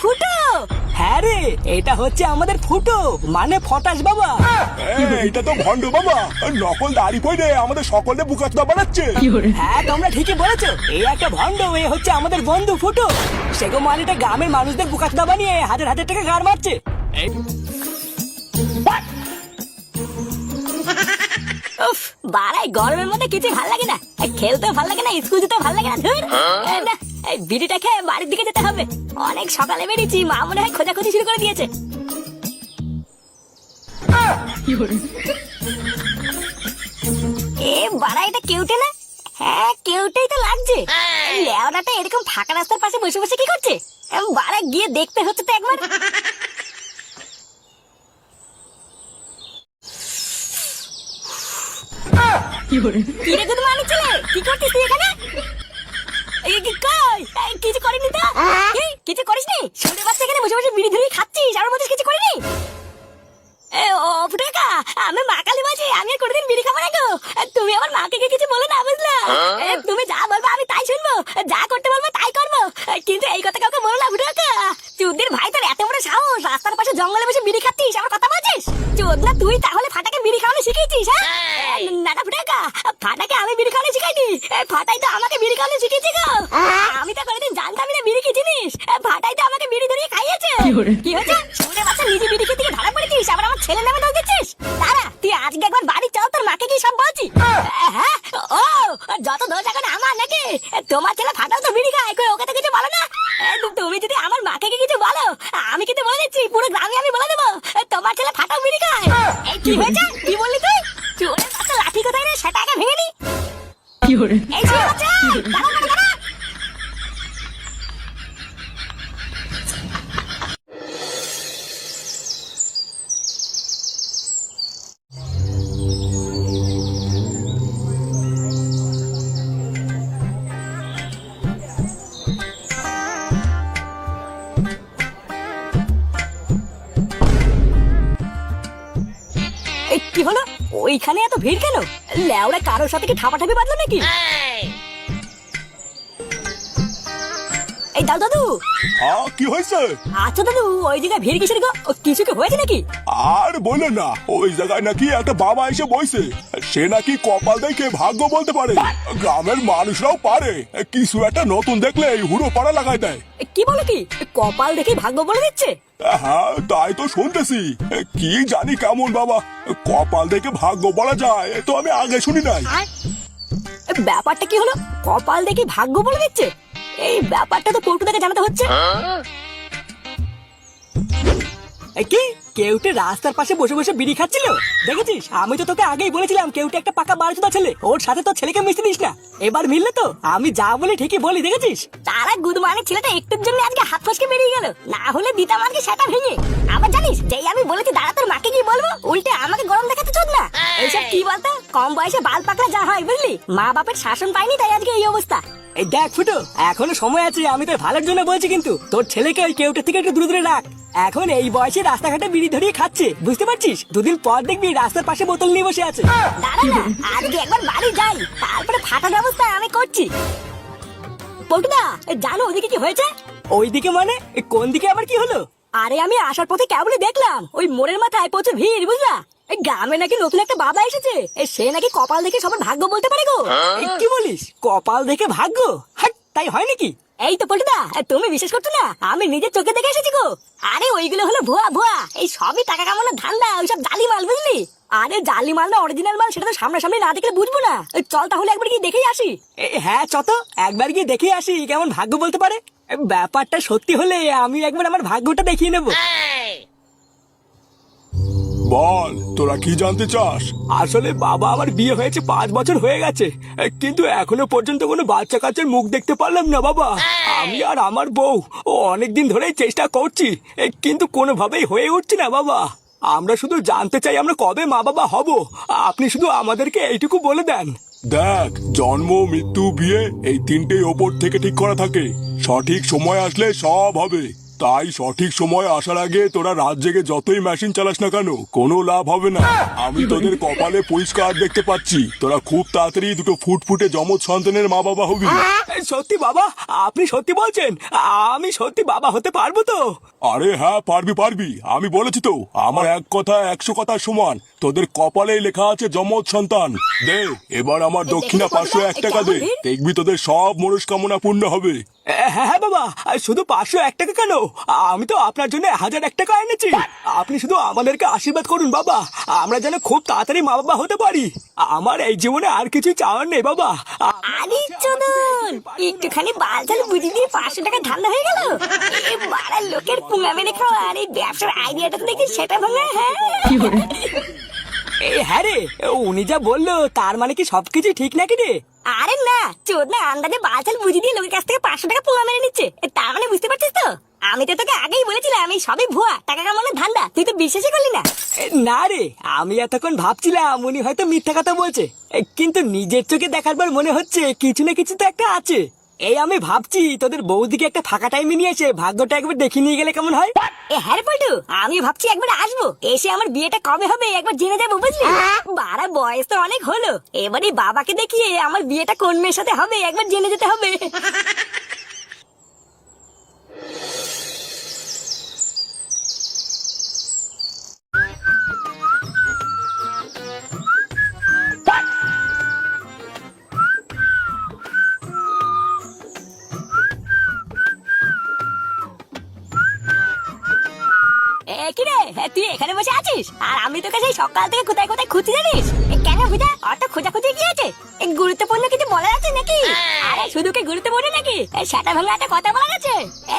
ফুটো। হ্যাঁ রে, এটা হচ্ছে আমাদের ফুটো, মানে ফটাস বাবা। এটা তো ভন্ড বাবা, নকল দাড়ি পরে আমাদের সকলে বুকাচোদা বানাচ্ছে। হ্যাঁ তোমরা ঠিকই বলেছো, এই একটা ভন্ড, এ হচ্ছে আমাদের বন্ধু ফুটো। সেগো মানেটা গ্রামের মানুষদের বুকাচোদা বানিয়ে হাজার হাজার টাকা গাড় মারছে। উফ, বাড়াই গরমের মধ্যে কিছু ভাল লাগে না, খেলতে ভাল লাগে না, স্কুল যেতে ভাল লাগে না। ধুর, না, এই বিড়িটা খেয়ে বাড়ির দিকে যেতে হবে। অনেক সকালে বেরিয়েছি, মা মনে হয় খোঁজাখুঁজি শুরু করে দিয়েছে। এ বাড়া, এটা কেউটে না? হ্যাঁ কেউটেই তো লাগছে। লেওড়াটা এরকম ফাঁকা রাস্তার পাশে বসে বসে কি করছে? বাড়া গিয়ে দেখতে হচ্ছে তো একবার। কিরে গুড মর্নিং ছেলে, কি করছিস তুই এখানে? কিছু করিনি তো। কিছু করিসনি? ছোট বাচ্চা এখানে বসে বসে বিড়ি ধরে খাচ্ছিস, আর বলছিস কিছু করিনি? ফুটাকা, আমি মা কালী বলছি, আমি আর কোনোদিন বিড়ি খাবো না গো। তুমি আমার মাকে কিছু বলো না, বুঝলা? তুমি যা বলবো আমি তাই শুনবো, যা করতে বলবো তাই করবো, কিন্তু এই কথা কাউকে বলো না ফুটাকা। চুদির ভাই, তোর এত বড় সাহস, রাস্তার পাশে জঙ্গলে বসে বিড়ি খাচ্ছিস, আমার কথা বলছিস? চোদনা, তুই তাহলে ফাটাকে বিড়ি খাওয়ানো শিখিয়েছিস? হ্যাঁ না না ফুটাকা, ফাটাকে আমি বিড়ি খাওয়ানো শিখাইনি, ফাটাই তো আমাকে বিড়ি খাওয়ানো শিখিয়েছি গো। আমি তো কোনোদিন জানতাম না বিড়ি কি জিনিস, ফাটাই তো আমাকে বিড়ি ধরিয়ে খাইয়েছে। কি হয়েছে? ছোটে বাচ্চা নিজে বিড়ি খেতে গিয়ে ধরা পড়েছিস, আবার আমার ছেলে নামে দোষ দিচ্ছিস? দাঁড়া, তুই আজকে একবার বাড়ি চল, তোর মাকে কি সব বলছি। হ্যাঁ, ও যত দোষ এখন আমার নাকি? তোমার ছেলে ফাটাও তো বিড়ি খায়, ওকে তো কিছু বলো না? তুমি যদি আমার মাকে কিছু বলো, আমি কিন্তু বলে দিচ্ছি, পুরো গ্রামে আমি বলে দেবো তোমার ছেলে ফাটাও বিড়ি খায়। কি হয়েছে? কি বললি তুই? চোরের বাচ্চা লাঠি কোথায় রে, সেটা আগে ভেঙে নি। এই চোরের বাচ্চা, দাঁড়া দাঁড়া দাঁড়া। কি হলো? ওইখানে এত ভিড় কেন? লেওড়া কারোর সাথে কি ঠাপাঠাপি বাঁধলো নাকি? এই দাদু। হ্যাঁ কি হয়েছে? আচ্ছা দাদু, ওই জায়গায় ভিড় কিসের গো? কিছু কি হয়েছে নাকি? আর বলে না, ওই জায়গায় নাকি একটা বাবা এসে বইছে, সে নাকি কপাল দেখে ভাগ্য বলতে পারে। গ্রামের মানুষরাও পারে, কিছু একটা নতুন দেখলে হুড়ো পাড়া লাগাই দেয়। কি বলে কি? কপাল দেখে ভাগ্য বলে দিচ্ছে? হ্যাঁ তাই তো শুনতেছি, কি জানি কেমন বাবা, কপাল দেখে ভাগ্য বলা যায় তো আমি আগে শুনি নাই। ব্যাপারটা কি হলো? কপাল দেখে ভাগ্য বলে দিচ্ছে? এই ব্যাপারটা তো পল্টু থেকে জানাতে হচ্ছে। কি কেউটে রাস্তার পাশে বসে বসে বিড়ি খাচ্ছিল? দেখেছিস, আমি তো তোকে আগেই বলেছিলাম কেউটে একটা পাকা বারোচোদা ছেলে, ওর সাথে তো ছেলেকে মিশতে দিস না। এবার মিললে তো, আমি যা বলি ঠিকই বলি, দেখেছিস? তারা গুদমানের ছেলেটা একটুর জন্য আজকে হাত ফসকে বেরিয়ে গেল, না হলে দিতাম আজকে সেটা ভেঙে। আবার জানিস, যেই আমি বলেছি দাঁড়া তোর মাকে গিয়ে বলবো, উল্টে আমাকে গরম দেখাতে চোদ না। এইসব কি বলতো, কম বয়সে বাল পাকলা যা হয় বুঝলি, মা বাপের শাসন পাইনি তাই আজকে এই অবস্থা। এই দেখ ফুটো, এখনো সময় আছে, আমি তোর ভালোর জন্য বলছি, কিন্তু তোর ছেলেকে ওই কেউটের থেকে একটু দূরে দূরে রাখ। এখন এই বয়সে রাস্তাঘাটে বিড়ি ধরিয়ে খাচ্ছে, বুঝতে পারছিস? দুদিন পর দেখবি রাস্তার পাশে বোতল নিয়ে বসে আছে। দাঁড়া না, আজকে একবার বাড়ি যাই, তারপরে ফাটার ব্যবস্থা আমি করছি। পল্টুদা, জানো ওদিকে কি হয়েছে? ওইদিকে মানে? কোন দিকে আবার কি হলো? আরে আমি আসার পথে কেবলই দেখলাম, ওই মোড়ের মাথায় প্রচুর ভিড়, বুঝলা? এই গ্রামে নাকি নতুন একটা বাবা এসেছে, সে নাকি কপাল দেখে সবার ভাগ্য বলতে পারে গো। কি বলিস? কপাল দেখে ভাগ্য? হাট, তাই হয় নাকি? এই তো পল্টুদা, তুমি বিশ্বাস করছো না? আমি নিজের চোখে দেখে এসেছি গো। আরে ওইগুলো হলো ভুয়া ভুয়া, এই সবই টাকা কামানোর ধান্দা, ওইসব জালি মাল, বুঝলি? আরে জালি মাল না অরিজিনাল মাল সেটা তো সামনাসামনি না দেখলে বুঝবো না। চল তাহলে একবার গিয়ে দেখেই আসি। হ্যাঁ চত, একবার গিয়ে দেখে আসি কেমন ভাগ্য বলতে পারে। ব্যাপারটা সত্যি হলে আমি একবার আমার ভাগ্যটা দেখিয়ে নেবো। বল, তোরা কি জানতে চাস? আসলে বাবা, আমার বিয়ে হয়েছে 5 বছর হয়ে গেছে, কিন্তু এখনো পর্যন্ত কোনো বাচ্চা কাচ্চার মুখ দেখতে পারলাম না বাবা। আমি আর আমার বউ অনেকদিন ধরেই চেষ্টা করছি, কিন্তু কোনোভাবেই হয়ে উঠছে না বাবা। আমরা শুধু জানতে চাই আমরা কবে মা বাবা হব, আপনি শুধু আমাদেরকে এইটুকু বলে দেন। দেখ, জন্ম মৃত্যু বিয়ে এই তিনটেই ওপর থেকে ঠিক করা থাকে, সঠিক সময় আসলে সব হবে। তাই সঠিক সময় আসার আগে তোরা রাত জেগে যতই মেশিন চালাস না কেন কোনো লাভ হবে না। আমি তোদের কপালে পরিষ্কার দেখতে পাচ্ছি তোরা খুব তাড়াতাড়ি দুটো ফুটফুটে যমজ সন্তানের মা বাবা হবি। সত্যি বাবা, আপনি সত্যি বলছেন? আমি সত্যি বাবা হতে পারবো তো? আরে হ্যাঁ, পারবি পারবি, আমি বলেছি তো, আমার এক কথা 100 কথার সমান। তোদের কপালে লেখা আছে যমজ সন্তান। দে এবার আমার দক্ষিণা 501 টাকা দে, দেখবি তোদের সব মনস্কামনা পূর্ণ হবে। হ্যাঁ হ্যাঁ বাবা, শুধু 501 টাকা কেন, আমি তো আপনার জন্য 1001 টাকা এনেছি। আপনি শুধু আমাদেরকে আশীর্বাদ করুন বাবা, আমরা যেন খুব তাড়াতাড়ি মা বাবা হতে পারি। আমার এই জীবনে আর কিছু চাওয়ার নেই বাবা। আরে চোদন, একটুখানি বালছাল বুঝি দিয়ে 500 টাকা ধান্দা হয়ে গেল। এই বাড়ার লোকের পুঙ্গা মেরে খাওয়া আর এই ব্যবসার আইডিয়াটা তো দেখি সেটা ভাঙা। হ্যাঁ হ্যাঁ রে, উনি যা বললো তার মানে কি সবকিছু ঠিক নাকি রে? আরে না, চোদ না আন্দাজে বালছাল বুঝি দিয়ে লোকের কাছ থেকে 500 টাকা পুঙ্গা মেরে নিচ্ছে, তার মানে বুঝতে পারছিস তো? আমি তো তোকে আগেই বলেছিলাম আমি সবই ভুয়া, টাকা কামানোর ধান্দা, তুই তো বিশ্বাসই করলি না। না রে, আমি এতক্ষণ ভাবছিলাম উনি হয়তো মিথ্যা কথা বলছে, কিন্তু নিজের চোখে দেখার পর মনে হচ্ছে কিছু না কিছু তো একটা আছে। এই আমি ভাবছি তোদের বৌদিকে একটা ফাঁকা টাইমে নিয়ে এসে ভাগ্যটা একবার দেখে নিয়ে গেলে কেমন হয়? হ্যাঁ পল্টু, আমি ভাবছি একবার আসবো, এসে আমার বিয়েটা কবে হবে একবার জেনে যাবো, বুঝলি? বাড়া বয়স তো অনেক হলো, এবারে বাবাকে দেখিয়ে আমার বিয়েটা কোন মেয়ের সাথে হবে একবার জেনে যেতে হবে। কিরে, তুই এখানে বসে আছিস আর আমি তোকে সেই সকাল থেকে কোথায় কোথায় খুঁজছি জানিস? কেন বুঝা অত খোঁজাখুঁজি কি আছে? গুরুত্বপূর্ণ কিছু বলার আছে নাকি? আরে শুধু কি গুরুত্বপূর্ণ নাকি, সেটা ভাঙা একটা কথা বলা আছে।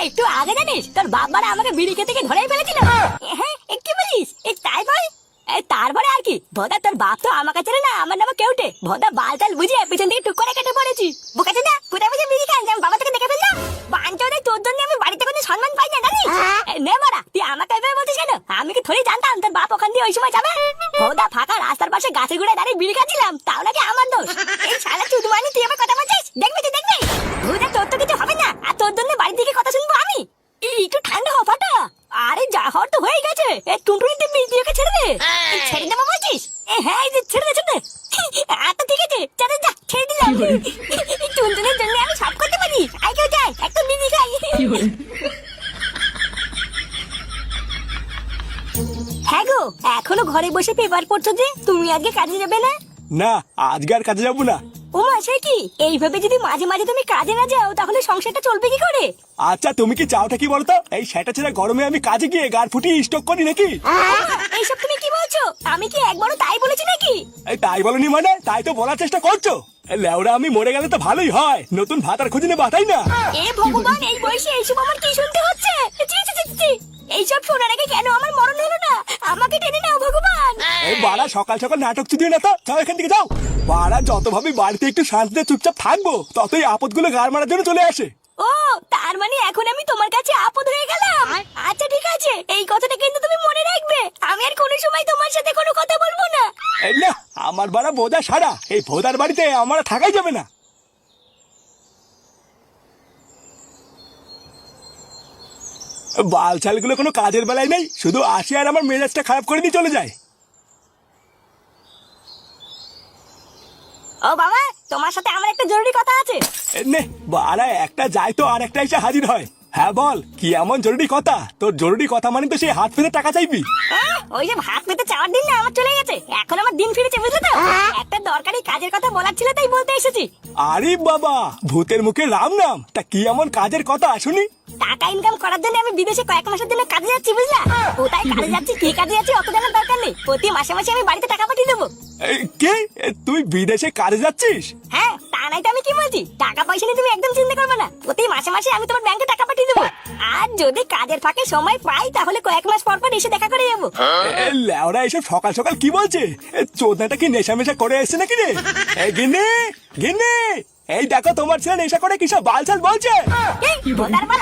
একটু আগে জানিস তোর বাবারা আমাকে বিড়ি খেতে থেকে ধরেই ফেলেছিল। হ্যাঁ কি বলিস? তাই বল। তারপরে আর কি, ভোদা তোর বাপ তো আমাকে ছেড়ে না আমার নামে কেউটে, ভোদা বালতাল বুঝিয়ে পিছন থেকে টুক করে কেটে পড়েছি। বোকাচোদা না, কোথায় বুঝে বিড়ি খান, আমি বাবা থেকে দেখে ফেললাম। বাঞ্চোদে তোর জন্য আমি বাড়িতে কোনো সম্মান পাই না জানিস? নে মারা, তুই আমাকে এভাবে বলছিস কেন? আমি কি থোড়ি জানতাম তোর বাপ ওখান দিয়ে ওই সময় যাবে? ভোদা ফাঁকা রাস্তার পাশে গাছের গোড়ায় দাঁড়িয়ে বিড়ি খাচ্ছিলাম, তাও নাকি আমার দোষ? এই শালা চুদমানি তুই আমার কথা বলছিস? দেখবি তুই দেখবি, ভোদা তোর তো কিছু হবে না, আর তোর জন্য বাড়ি থেকে কথা শুনবো আমি? একটু ঠান্ডা হ ফাটা। আরে যা হওয়ার তো হয়ে গেছে, টুনটুনিতে মিষ্টিকে ছেড়ে দে। ছেড়ে দেবো বলছিস? হ্যাঁ ছেড়ে দে ছেড়ে দে। আচ্ছা ঠিক আছে, চলে যা, ছেড়ে দিলাম। টুনটুনির জন্য আমি সব করতে পারি, আই কেউ যাই একটা বিড়ি খাই। হ্যাঁ গো, এখনো ঘরে বসে পেপার পড়ছো যে, তুমি আগে কাজে যাবে না? না, আজকে আর কাজে যাবো না। ও মাসে কি, এইভাবে যদি মাঝে মাঝে তুমি কাজে না যাও তাহলে সংসারটা চলবে কি করে? আচ্ছা তুমি কি চাওটা কি বলতো? এই সেটা ছেড়ে গরমে আমি কাজে গিয়ে গার ফুটিয়ে স্টক করি নাকি? এইসব তুমি কি বলছো? আমি কি একবারও তাই বলেছি নাকি? এই তাই বলনি মানে, তাই তো বলার চেষ্টা করছো। লেওরা আমি মরে গেলে তো ভালোই হয়, নতুন ভাতার খুঁজে নেবা তাই না? এ ভগবান, এই বয়সে এইসব আমার কি শুনতে হচ্ছে? ছি, ছি, ছি, ছি। এইসব শোনার আগে কেন আমার মরণ হলো না? আমাকে টেনে নাও ভগবান। এই বাড়া সকাল সকাল নাটক চুদিও না তো, যাও এখান থেকে যাও। বাড়া যত ভাবি বাড়িতে একটু শান্তিতে চুপচাপ থাকবো, ততই আপদগুলো গাড় মারার জন্য চলে আসে। ও তার মানে এখন আমি তোমার কাছে আপদ হয়ে গেলাম? আচ্ছা ঠিক আছে, এই কথাটা কিন্তু তুমি মনে রাখবে, আমি আর কোনো সময় তোমার সাথে কোনো কথা বলবো না। এই না, আমার বাড়া বোঝা সারা, এই ভোদার বাড়িতে আমার থাকাই যাবে না। বালছালগুলো কোনো কাজের বেলায় নেই, শুধু আসে আর আমার মেজাজটা খারাপ করে দিয়ে চলে যায়। ও বাবা, তোমার সাথে আমার একটা জরুরি কথা আছে। নে বাড়া, একটা যায় তো আর একটা এসে হাজির হয়। হ্যাঁ বল, কি এমন জরুরি কথা? তোর জরুরি কথা মানে তো সেই হাত পেতে টাকা চাইবি? ওই যে হাত পেতে চাওয়ার দিন না আমার চলে গেছে, এখন আমার দিন ফিরেছে, বুঝলে তো? একটা দরকারি কাজের কথা বলার ছিল তাই বলতে এসেছি। আরে বাবা, ভূতের মুখে রাম নাম, তা কি এমন কাজের কথা শুনি? টাকা ইনকাম করার জন্য আমি বিদেশে কয়েক মাসের জন্য কাজে যাচ্ছি, বুঝলা? কোথায় কাজে যাচ্ছি, কি কাজে যাচ্ছি অত জানার দরকার নেই, প্রতি মাসে মাসে আমি বাড়িতে টাকা পাঠিয়ে দেবো। কে, তুই বিদেশে কাজে যাচ্ছিস? হ্যাঁ, তা নাই তো আমি কি বলছি, টাকা পয়সা নিয়ে তুমি একদম চিন্তা করবে না, প্রতি মাসে মাসে আমি তোমার ব্যাংকে টাকা পাঠিয়ে দেবো। আর যদি কাজের ফাঁকে সময় পাই তাহলে কয়েক মাস পর পর এসে দেখা করে যাবো। লেওরা এসব সকাল সকাল কি বলছে? চোদনাটা কি নেশা মেশা করে এসছে নাকি রে? গিন্নি গিন্নি, এই দেখো তোমার ছেলে নেশা করে কি সব বালছাল বলছে।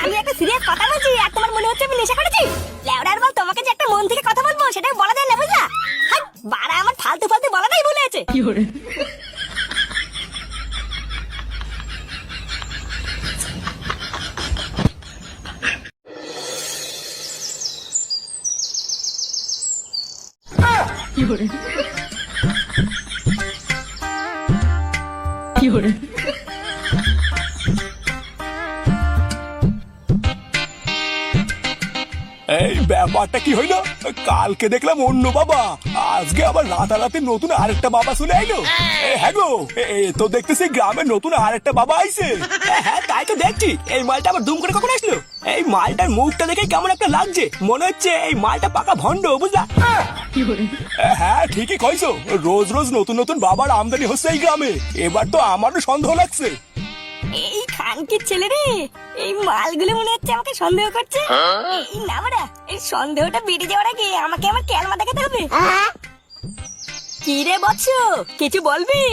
আমি একটা সিরিয়াস কথা বলছি আর তোমার মনে হচ্ছে আমি নেশা করেছি? লেওড়ার বল, তোমাকে যে একটা মন থেকে কথা বলবো সেটা বলা যায় না, বুঝলা? বাড়া আমার ফালতু ফালতু বলাটাই ভুলে আছে। এই ব্যাপারটা কি হইলো? কালকে দেখলাম অন্য বাবা, আজকে আবার রাতারাতি নতুন আরেকটা বাবা চলে আইলো। হ্যাঁ গো, তো দেখতেছি গ্রামের নতুন আরেকটা বাবা আইছে। হ্যাঁ তাই তো দেখছি। এই মালটা আবার দুম করে কখন আসলো? এই মালটার মুখটা দেখে কেমন একটা লাগছে, মনে হচ্ছে এই মালটা পাকা ভন্ড, বুঝলা? হ্যাঁ ঠিকই কইছো, রোজ রোজ নতুন নতুন বাবার আমদানি হচ্ছে এই গ্রামে। এবার তো আমারও সন্দেহ লাগছে। এই খানকির ছেলে রে, এই মালগুলো মনে হচ্ছে আমাকে সন্দেহ করছে। এই না বাড়া, এই সন্দেহটা বেড়ে যাওয়ার আগে আমাকে আমার ক্যালমা দেখাতে হবে। কি রে বৎস, কিছু বলবি?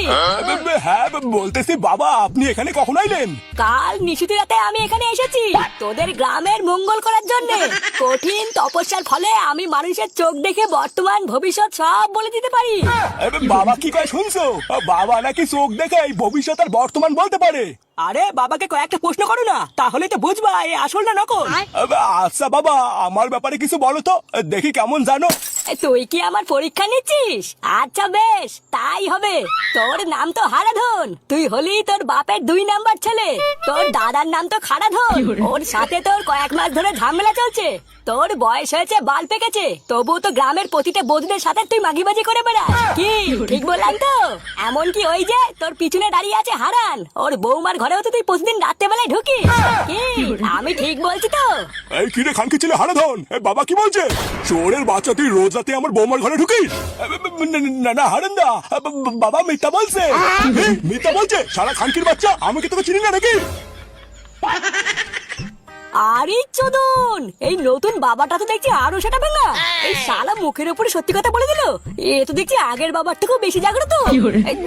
হ্যাঁ বলতেছি বাবা, আপনি এখানে কখন আইলেন? কাল নিশুতি রাতে আমি এখানে এসেছি তোদের গ্রামের মঙ্গল করার জন্য। কঠিন তপস্যার ফলে আমি মানুষের চোখ দেখে বর্তমান ভবিষ্যৎ সব বলে দিতে পারি। বাবা কি কয় শুনছো? বাবা নাকি চোখ দেখে এই ভবিষ্যৎ আর বর্তমান বলতে পারে। আরে বাবাকে কয়েকটা প্রশ্ন করো না, তাহলে তো বুঝবা এই আসল না নকল। আচ্ছা বাবা, আমার ব্যাপারে কিছু বলো তো, দেখি কেমন জানো। তুই কি আমার পরীক্ষা নিচ্ছিস? আচ্ছা বেশ, তাই হবে। তোর নাম তো হারাধন, তুই হলি তোর বাপের 2 নাম্বার ছেলে। তোর দাদার নাম তো খারাধন, ওর সাথে তোর কয়েক মাস ধরে ঝামেলা চলছে। তোর বয়স হয়েছে, বাল পেকেছে, তবুও তো গ্রামের প্রতিটা বৌদিদের সাথে তুই মাগিবাজি করে বেড়াস। কি ঠিক বললাম তো? এমনকি ওই যে তোর পিছনে দাঁড়িয়ে আছে হারান, ওর বৌমার ঘরেও তো তুই প্রতিদিন রাত্রেবেলায় ঢুকিস। কি আমি ঠিক বলছি তো? এই কিরে খানকি ছেলে হারাধন, বাবা কি বলছে? চোরের বাচ্চা, তুই রোজ রাতে আমার বৌমার ঘরে ঢুকিস? না না হারান্দা, বাবা মিথ্যা বলছে। মিথ্যা বলছে সারা খানকির বাচ্চা, আমি কি তোকে চিনি না নাকি? আরে চোদন, এই নতুন বাবাটা তো দেখছি আরো সেটা ভাঙা। এই শালা মুখের উপরে সত্যি কথা বলে দিল। এ তো দেখছি আগের বাবার থেকেও বেশি জাগ্রত।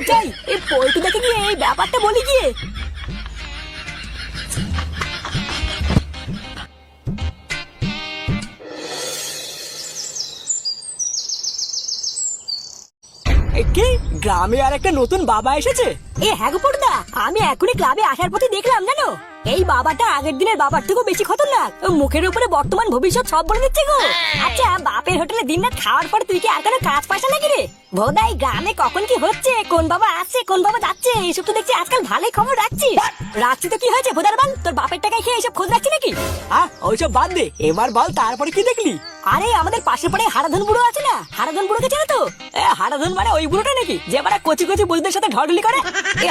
যাই এই পল্টু দেখে গিয়ে এই ব্যাপারটা বলি গিয়ে। কি গ্রামে আর একটা নতুন বাবা এসেছে? এ হ্যাঁ গো পটুদা, আমি এখনই ক্লাবে আসার পথে দেখলাম জানো, এই বাবাটা আগের দিনের বাবার থেকেও বেশি খতরনাক। মুখের উপরে বর্তমান ভবিষ্যৎ সব বলে দিচ্ছে গো। আচ্ছা, বাপের হোটেলে দিনরাত খাওয়ার পর তুই কি আর কোনো কাজ পয়সা নাকি রে? ভোদাই গ্রামে কখন কি হচ্ছে, কোন বাবা আসছে কোন বাবা যাচ্ছে, এইসব তো দেখছি আজকাল ভালোই খবর রাখছিস। রাখছি তো কি হয়েছে ভোদার বাল, তোর বাপের টাকায় খেয়ে এইসব খোঁজ রাখছি নাকি? ওইসব বাদ দে, এবার বল তারপরে কি দেখলি? আরে আমাদের পাশের পাড়ে হারাধন বুড়ো আছে না, হারাধন বুড়োকে চেনো তো? হারাধন মানে ওই বুড়োটা নাকি যে মানে কচি কচি বুড়োদের সাথে ঢড়লি করে?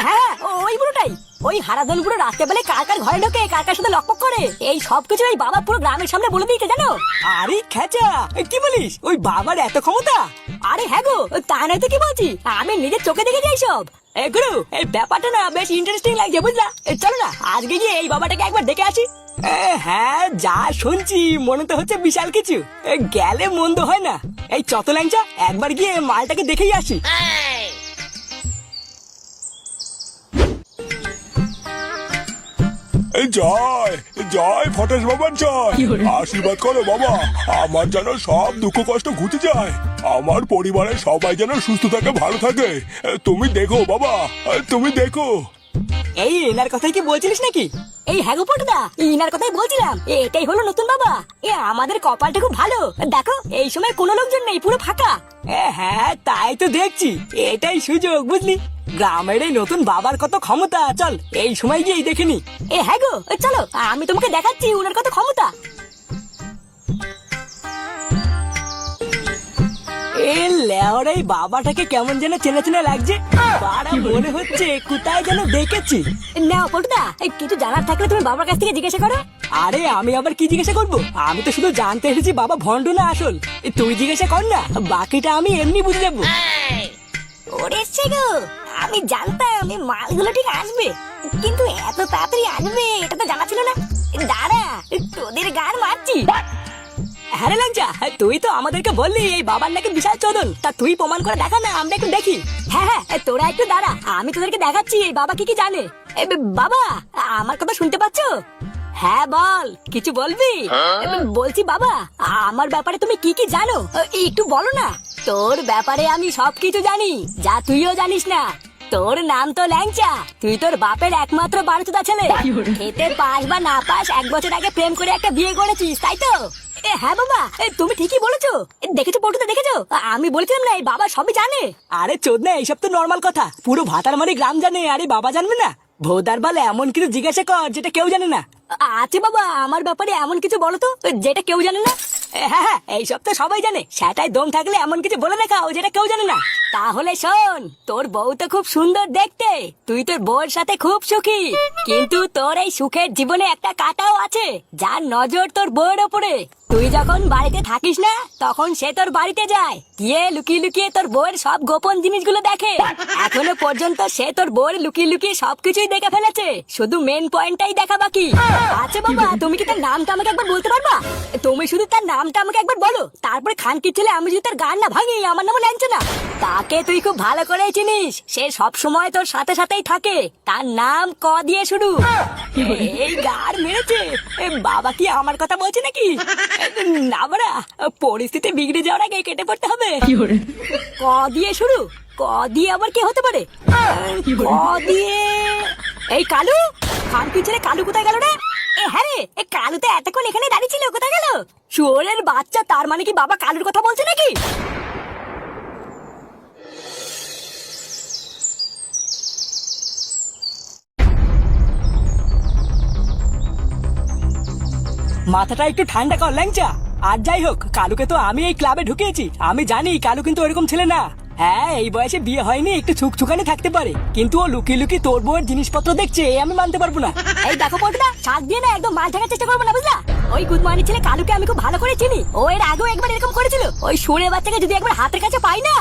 হ্যাঁ ওই বুড়োটাই। ওই হারাধন বুড়ো রাত্রেবেলায় কার কার ঘরে ঢোকে, কার কার সাথে লকপক করে, এই সবকিছু এই বাবা পুরো গ্রামের সামনে বলে দিয়েছে জানো। আরে খেচা, কি বলিস? ওই বাবার এত ক্ষমতা? আরে হ্যাঁ গো, তা নয় তো কি বলছি, আমি নিজের চোখে দেখেছি এইসব। গুরু, এই ব্যাপারটা না বেশ ইন্টারেস্টিং লাগছে বুঝলা। চলো না আজকে গিয়ে এই বাবাটাকে একবার দেখে আসি। হ্যাঁ যা শুনছি মনে তো হচ্ছে বিশাল কিছু, গেলে মন্দ হয় না। এই চত ল্যাংচা, একবার গিয়ে মালটাকে দেখেই আসি। জয় জয় ফটেশ বাবার জয়, আশীর্বাদ করো বাবা, আমার যেন সব দুঃখ কষ্ট ঘুচে যায়, আমার পরিবারের সবাই যেন সুস্থ থাকে, ভালো থাকে। তুমি দেখো বাবা, তুমি দেখো। এই এনার কথাই কি বলছিলিস নাকি? এই হ্যাঁ গো পটুদা, ইনার কথাই বলছিলাম। এটাই হলো নতুন বাবা। আমাদের কপালটা খুব ভালো, দেখো এই সময় কোনো লোকজন নেই, পুরো ফাঁকা। হ্যাঁ তাই তো দেখছি, এটাই সুযোগ বুঝলি। গ্রামের এই নতুন বাবার কত ক্ষমতা, চল এই সময় গিয়ে দেখে নি। হ্যাঁ গো চলো, আমি তোমাকে দেখাচ্ছি উনার কত ক্ষমতা। এই বাবাটাকে কেমন যেন চেনা চেনা লাগছে, বাড়া মনে হচ্ছে কোথায় যেন দেখেছি। না পটুদা, কিছু জানার থাকলে তুমি বাবার কাছ থেকে জিজ্ঞাসা করো। আরে আমি আবার কি জিজ্ঞাসা করবো? আমি তো শুধু জানতে এসেছি বাবা ভন্ড না আসল। তুই জিজ্ঞাসা কর না, বাকিটা আমি এমনি বুঝে যাবো। ওরে গো, আমি জানতাম এই মালগুলো ঠিক আসবে, কিন্তু এত তাড়াতাড়ি আসবে এটা তো জানা ছিল না। দাঁড়া, তোদের গান মারছি। হ্যাঁ রে ল্যাংচা, তুই তো আমাদেরকে বললি এই বাবার নাকি বিশাল চোদন, তা তুই প্রমাণ করে দেখা না, আমরা একটু দেখি। হ্যাঁ তোরা একটু দাঁড়া, আমি তোদেরকে দেখাচ্ছি এই বাবা কি কি জানে। বাবা, আমার কথা শুনতে পাচ্ছ? হ্যাঁ বল, কিছু বলবি? বলছি বাবা, আমার ব্যাপারে তুমি কি কি জানো একটু বলো না। তোর ব্যাপারে আমি সবকিছু জানি, যা তুইও জানিস না। তোর নাম তো ল্যাংচা, তুই তোর বাপের একমাত্র বারুচোদা ছেলে। খেতে পাস বা না পাস, 1 বছর আগে প্রেম করে একটা বিয়ে করেছিস, তাই তো? হ্যাঁ বাবা, তুমি ঠিকই বলেছো। দেখেছো পটুতে, দেখেছো? আমি বলেছিলাম না, এই বাবা সবই জানে। আরে চোদনা, এইসব তো নর্মাল কথা, পুরো ভাতারমারি গ্রাম জানে, আরে বাবা জানবে না? ভোদার বাল এমন কিছু জিজ্ঞাসা কর যেটা কেউ জানে না। আছে বাবা, আমার ব্যাপারে এমন কিছু বলো তো যেটা কেউ জানে না। হ্যাঁ হ্যাঁ, এইসব তো সবাই জানে, সেটাই দম থাকলে এমন কিছু বলে দেখাও যেটা কেউ জানে না। তাহলে শোন, তোর বউ তো খুব সুন্দর দেখতে, তুই তোর বউয়ের সাথে খুব সুখী, কিন্তু তোর এই সুখের জীবনে একটা কাটাও আছে, যার নজর তোর বউয়ের ওপরে। তুই যখন বাড়িতে থাকিস না, তখন সে তোর বাড়িতে যায়, গিয়ে লুকিয়ে লুকিয়ে তোর বউয়ের সব গোপন জিনিসগুলো দেখে। এখনো পর্যন্ত সে তোর বউয়ের লুকিয়ে লুকিয়ে সবকিছুই দেখে ফেলেছে, শুধু মেন পয়েন্টটাই দেখা বাকি। আচ্ছা বাবা, তুমি কি তার নামটা আমাকে একবার বলতে পারবা? তুমি শুধু তার নামটা আমাকে একবার বলো, তারপরে খানকির ছেলে আমি যদি তার গান না ভাঙি, আমার নামও ল্যাংচা না। তাকে তুই খুব ভালো করে চিনিস, সে সব সময় তোর সাথে সাথেই থাকে, তার নাম ক দিয়ে শুরু। এই গার মেরেছে, বাবা কি আমার কথা বলছে নাকি? না বাড়া, পরিস্থিতি বিগড়ে যাওয়ার আগে কেটে পড়তে হবে। ক দিয়ে শুরু? ক দিয়ে আবার কি হতে পারে? ক দিয়ে এই কালু, খানকির ছেলে কালু কোথায় গেল রে? হ্যাঁ রে, এই কালু তো এতক্ষণ এখানে দাঁড়িয়ে ছিল, কোথায় গেল? শুয়োরের বাচ্চা, তার মানে কি বাবা কালুর কথা বলছে নাকি? মাথাটা একটু ঠান্ডা কর ল্যাংচা। আর যাই হোক, কালুকে তো আমি এই ক্লাবে ঢুকিয়েছি, আমি জানি কালু কিন্তু ওরকম ছেলে না। হ্যাঁ, এই বয়সে বিয়ে হয়নি, একটু ছুকছুকানি থাকতে পারে, কিন্তু ও লুকিয়ে লুকিয়ে তোর বউয়ের জিনিসপত্র দেখছে, আমি মানতে পারবো না। এই দেখো পটুদা, শাক দিয়ে না একদম মাল থাকার চেষ্টা করবো না, বুঝলা? ওই গুদমানি ছেলে কালুকে আমি খুব ভালো করে চিনি, ও এর আগেও একবার এরকম করেছিল। ওই সুরে বাচ্চাকে যদি একবার হাতের কাছে পাই না,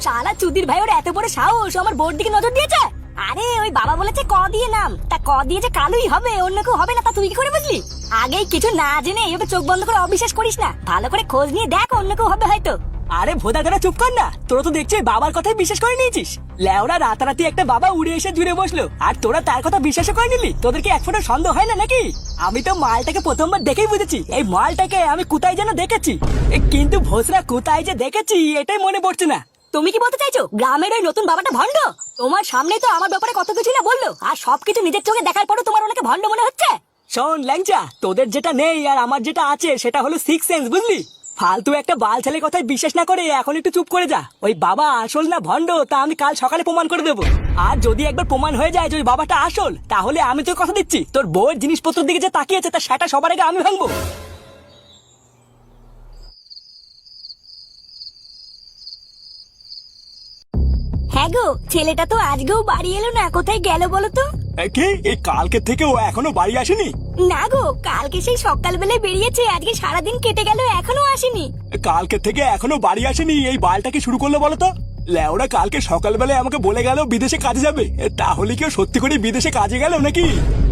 শালা চুদির ভাই ওর এত বড় সাহস, ও আমার বোর দিকে নজর দিয়েছে। আরে ওই বাবা বলেছে ক দিয়ে নাম, তা ক দিয়ে যে কালুই হবে, অন্য কেউ হবে না, তা তুই কি করে বুঝলি? আগেই কিছু না জেনে এভাবে চোখ বন্ধ করে অবিশ্বাস করিস না, ভালো করে খোঁজ নিয়ে দেখ, অন্য কেউ হবে হয়তো। আরে ভোদা ধরা চুপ কর না, তোরা তো দেখছিস বাবার কথাই বিশ্বাস করে নিয়েছিস। লেওরা রাতারাতি একটা বাবা উড়ে এসে জুড়ে বসলো, আর তোরা তার কথা বিশ্বাস করে নিলি? তোদেরকে এক ফোঁটা সন্দেহ হয় না নাকি? আমি তো মালটাকে প্রথমবার দেখেই বুঝেছি, এই মালটাকে আমি কোথায় যেন দেখেছি, কিন্তু ভোসরা কোথায় যে দেখেছি এটাই মনে পড়ছে না। তুমি কি বলতে চাইছো গ্রামের ওই নতুন বাবাটা ভণ্ড? তোমার সামনেই তো আমার ব্যাপারে কত কিছু না বললো, আর সবকিছু নিজের চোখে দেখার পরও তোমার ওনাকে ভণ্ড মনে হচ্ছে? শোন ল্যাংচা, তোদের যেটা নেই আর আমার যেটা আছে সেটা হলো সিক্স সেন্স, বুঝলি? ফালতু একটা বাল ছেলে কথায় বিশ্বাস না করে এখন একটু চুপ করে যা। ওই বাবা আসল না ভণ্ড তা আমি কাল সকালে প্রমাণ করে দেবো। আর যদি একবার প্রমাণ হয়ে যায় যে ওই বাবাটা আসল, তাহলে আমি তোর কথা দিচ্ছি, তোর বউয়ের জিনিসপত্রের দিকে যে তাকিয়েছে তার সেটা সবার আগে আমি ভাঙবো। হ্যাঁ গো, ছেলেটা তো আজকেও বাড়ি এলো না, কোথায় গেল বলো তো? কি এই কালকে থেকে ও এখনো বাড়ি আসেনি? না গো, কালকে সেই সকালবেলায় বেরিয়েছে, আজকে সারাদিন কেটে গেল, এখনো আসেনি। কালকে থেকে এখনো বাড়ি আসেনি, এই বালটা কি শুরু করলো বলো তো? লেওরা কালকে সকালবেলায় আমাকে বলে গেল বিদেশে কাজে যাবে, তাহলে কি ও সত্যি করে বিদেশে কাজে গেল নাকি?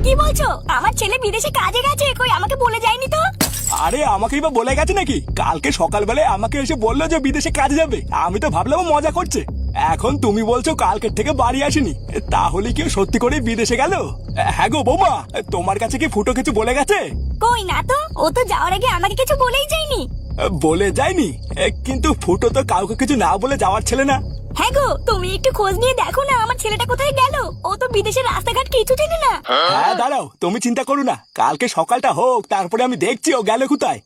কি বলছো? আমার ছেলে বিদেশে কাজে গেছে? কই আমাকে বলে যায়নি তো। আরে আমাকেই বা বলে গেছে নাকি? কালকে সকালবেলায় আমাকে এসে বললো যে বিদেশে কাজে যাবে, আমি তো ভাবলাম ও মজা করছে। এখন তুমি বলছো কালকের থেকে বাড়ি আসেনি, তাহলে কি ও সত্যি করে বিদেশে গেল? হ্যাঁ গো বৌমা, তোমার কাছে কি ফুটো কিছু বলে গেছে? কই না তো, ও তো যাওয়ার আগে আমাকে কিছু বলেই যায়নি। বলে যায়নি? কিন্তু ফুটো তো কাউকে কিছু না বলে যাওয়ার ছেলে না। হ্যাঁ গো, তুমি একটু খোঁজ নিয়ে দেখো না আমার ছেলেটা কোথায় গেল, ও তো বিদেশের রাস্তাঘাট কিছু চেনে না। হ্যাঁ দাঁড়াও, তুমি চিন্তা করো না, কালকে সকালটা হোক, তারপরে আমি দেখছি ও গেল কোথায়।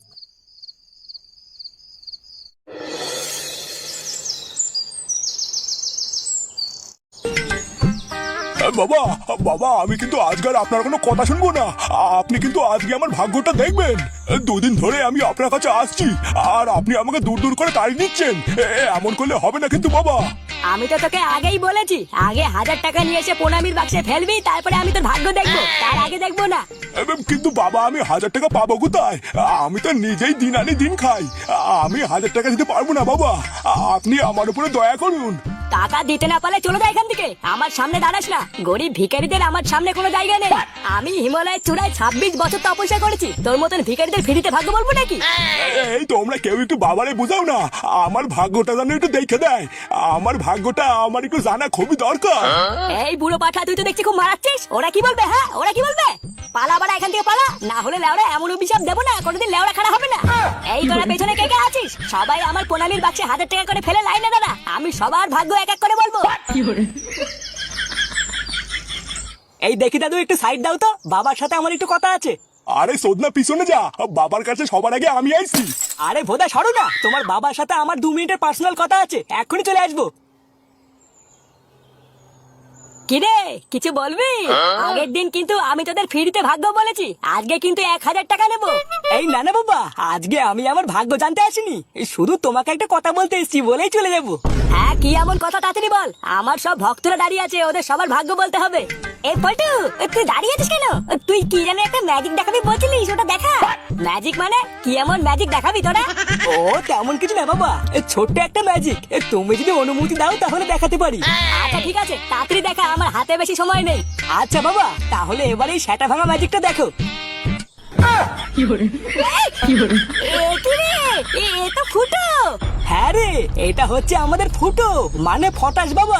বাবা বাবা, আমি কিন্তু আজকাল আপনার কোনো কথা শুনবো না, আপনি কিন্তু আজকে আমার ভাগ্যটা দেখবেন। দুদিন ধরে আমি আপনার কাছে আসছি, আর আপনি আমাকে দূর দূর করে তাড়িয়ে দিচ্ছেন, এমন করলে হবে না কিন্তু বাবা। আমি তো তোকে আগেই বলেছি, আগে 1000 টাকা নিয়ে এসে প্রণামীর বাক্সে ফেলবি, তারপরে আমি তোর ভাগ্য দেখবো, তার আগে দেখবো না। কিন্তু বাবা, আমি 1000 টাকা পাবো কোথায়? আমি তো নিজেই দিন আনি দিন খাই, আমি 1000 টাকা দিতে পারবো না বাবা, আপনি আমার উপরে দয়া করুন। টাকা দিতে না পারলে চলে যায় এখান থেকে, আমার সামনে দাঁড়াস না। গরিব ভিখারিদের আমার সামনে কোনো জায়গা নেই। আমি হিমালয়ের চূড়ায় 26 বছর তপস্যা করেছি, তোর মতন ভিখারিদের ফ্রিতে ভাগ্য বলবো নাকি? এই তোমরা কেউ একটু বাবারে বুঝাও না, আমার ভাগ্যটা যেন একটু দেখে দেয়, আমার ভাগ্যটা আমার একটু জানা খুবই দরকার। এই বুড়ো পাঠা, তুই তো দেখছি খুব মারাচ্ছিস। ওরা কি বলবে? হ্যাঁ, ওরা কি বলবে? পালা বাড়া এখান থেকে পালা, না হলে লেওড়া এমন অভিশাপ দেবো না, কোনোদিন লেওড়া খাড়া হবে না। এই তোরা পেছনে কে কে আছিস? সবাই আমার প্রণামীর বাক্সে 1000 টাকা করে ফেলে লাইনে দাঁড়া, আমি সবার ভাগ্য এক এক করে বলবো। এই দেখি দাদু, একটু সাইড দাও তো, বাবার সাথে আমার একটু কথা আছে। আরে সোদনা পিছনে যা, বাবার কাছে সবার আগে আমি আইছি। আরে ভোদা সরো না, তোমার বাবার সাথে আমার 2 মিনিটের পার্সোনাল কথা আছে, এক্ষুনি চলে আসবো। কিরে কিছু বলবি? আগের দিন কিন্তু আমি তোদের ফ্রিতে ভাগ্য বলেছি, আজকে কিন্তু 1000 টাকা নেবো। এই না না বাবা, আজকে আমি আমার ভাগ্য জানতে আসিনি, এই শুধু তোমাকে একটা কথা বলতে এসেছি বলেই চলে যাবো। হ্যাঁ কি এমন কথা তাড়াতাড়ি বল, আমার সব ভক্তরা দাঁড়িয়ে আছে, ওদের সবার ভাগ্য বলতে হবে। এই পল্টু, তুই দাঁড়িয়ে আছিস কেন? তুই কি জানি একটা ম্যাজিক দেখাবি বলছিলিস, ওটা দেখা। ম্যাজিক মানে কি এমন ম্যাজিক দেখাবি তোরা? ও তেমন কিছু না বাবা, এই ছোট্ট একটা ম্যাজিক, তুমি যদি অনুমতি দাও তাহলে দেখাতে পারি। আচ্ছা ঠিক আছে, তাড়াতাড়ি দেখা, আমার হাতে বেশি সময় নেই। আচ্ছা বাবা, তাহলে এবার এই সেটা ভাঙা ম্যাজিকটা দেখো। এ কি রে? এ তো ফুটো। হ্যাঁ রে, এটা হচ্ছে আমাদের ফুটো, মানে ফটাস বাবা।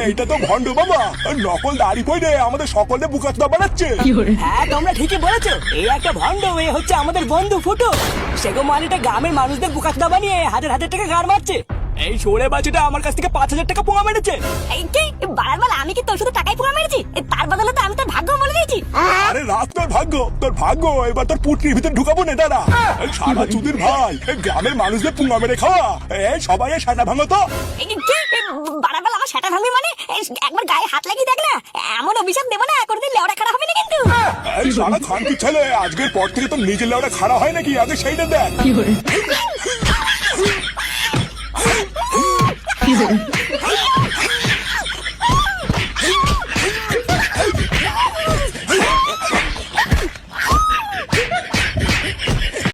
এটা তো ভণ্ড বাবা, নকল দাড়ি পড়ে আমাদের সকলে বুকাচুদা বানাচ্ছে। হ্যাঁ তোমরা ঠিকই বলেছো, এই একটা ভণ্ড, এ হচ্ছে আমাদের বন্ধু ফুটো। সেগো মালিটা গ্রামের মানুষদের বুকাচুদা বানিয়ে হাজার হাজার টাকা গাড় মারছে। এই সরে বাচ্চাটা আমার কাছ থেকে 5000 টাকা পোঙা মেরেছে। এই কি বারবার আমি কি তোর শুধু টাকাই পুরো মেরেছি? তার বদলে তো আমি তোর ভাগ্য বলে দিয়েছি। আরে রাত তোর ভাগ্য এবার তোর পুটরির ভিতরে ঢুকাবো না দাঁড়া। সারা চুদির ভাই, গ্রামের মানুষদের পুঙ্গা মেরে খাওয়া, সবাই সেটা ভাঙো তো। এই কি বারবার আমার সেটা ভাঙবি মানে? একবার গায়ে হাত লাগিয়ে দেখ না, এমন অভিশাপ দেবো না কোনদিন লেওড়া খারাপ হবে না কিন্তু। সারা খানকি ছেলে, আজকের পর থেকে তো নিজের লেওটা খারাপ হয় নাকি, আগে সেইটা দেখ।